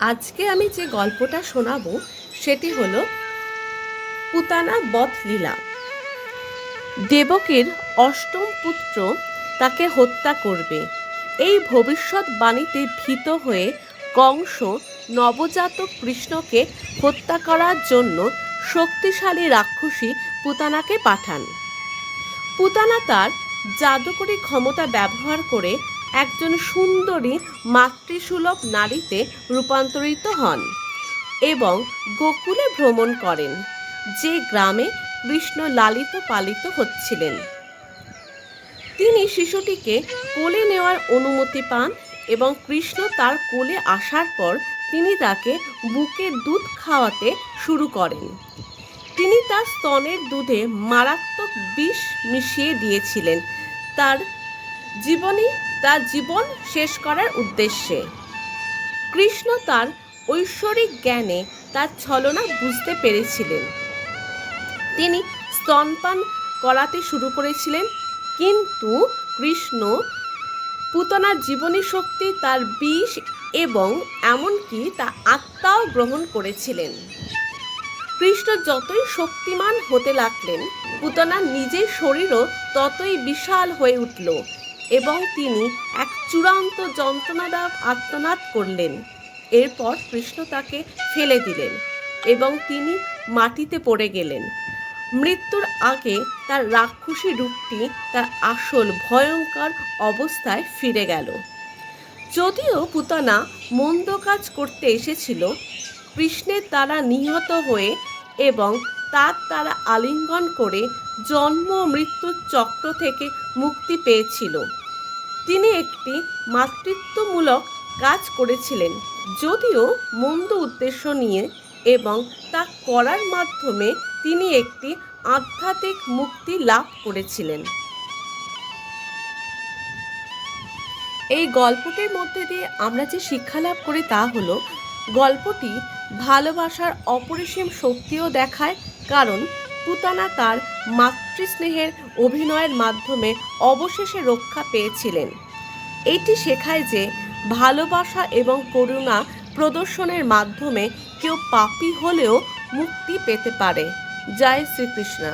আজকে আমি যে গল্পটা শোনাবো সেটি হলো পুতানা বধ লীলা। দেবকীর অষ্টম পুত্র তাকে হত্যা করবে, এই ভবিষ্যৎবাণীতে ভীত হয়ে কংস নবজাতক কৃষ্ণকে হত্যা করার জন্য শক্তিশালী রাক্ষসী পুতানাকে পাঠান। পুতানা তার জাদুকরী ক্ষমতা ব্যবহার করে একজন সুন্দরী মাতৃসুলভ নারীতে রূপান্তরিত হন এবং গোকুলে ভ্রমণ করেন, যে গ্রামে কৃষ্ণ লালিত পালিত হচ্ছিলেন। তিনি শিশুটিকে কোলে নেওয়ার অনুমতি পান এবং কৃষ্ণ তার কোলে আসার পর তিনি তাকে বুকের দুধ খাওয়াতে শুরু করেন। তিনি তার স্তনের দুধে মারাত্মক বিষ মিশিয়ে দিয়েছিলেন তার জীবন শেষ করার উদ্দেশ্যে। কৃষ্ণ তার ঐশ্বরিক জ্ঞানে তার ছলনা বুঝতে পেরেছিলেন। তিনি স্তনপান করাতে শুরু করেছিলেন, কিন্তু কৃষ্ণ পুতনার জীবনী শক্তি, তার বিষ এবং এমনকি তার আত্মাও গ্রহণ করেছিলেন। কৃষ্ণ যতই শক্তিমান হতে লাগলেন, পুতনার নিজের শরীরও ততই বিশাল হয়ে উঠল এবং তিনি এক চূড়ান্ত যন্ত্রণাদায়ক আর্তনাদ করলেন। এরপর কৃষ্ণ তাকে ফেলে দিলেন এবং তিনি মাটিতে পড়ে গেলেন। মৃত্যুর আগে তার রাক্ষসী রূপটি তার আসল ভয়ঙ্কর অবস্থায় ফিরে গেল। যদিও পুতনা মন্দ কাজ করতে এসেছিল, কৃষ্ণের দ্বারা নিহত হয়ে এবং তার দ্বারা আলিঙ্গন করে জন্ম মৃত্যুর চক্র থেকে মুক্তি পেয়েছিল। তিনি একটি মাতৃত্বমূলক কাজ করেছিলেন, যদিও মন্দ উদ্দেশ্য নিয়ে, এবং তা করার মাধ্যমে তিনি একটি আধ্যাত্মিক মুক্তি লাভ করেছিলেন। এই গল্পটির মধ্যে দিয়ে আমরা যে শিক্ষা লাভ করি তা হলো, গল্পটি ভালোবাসার অপরিসীম শক্তিও দেখায়, কারণ পুতানা তার মাতৃস্নেহের অভিনয়ের মাধ্যমে অবশেষে রক্ষা পেয়েছিলেন। এটি শেখায় যে ভালোবাসা এবং করুণা প্রদর্শনের মাধ্যমে কেউ পাপী হলেও মুক্তি পেতে পারে। জয় শ্রীকৃষ্ণ।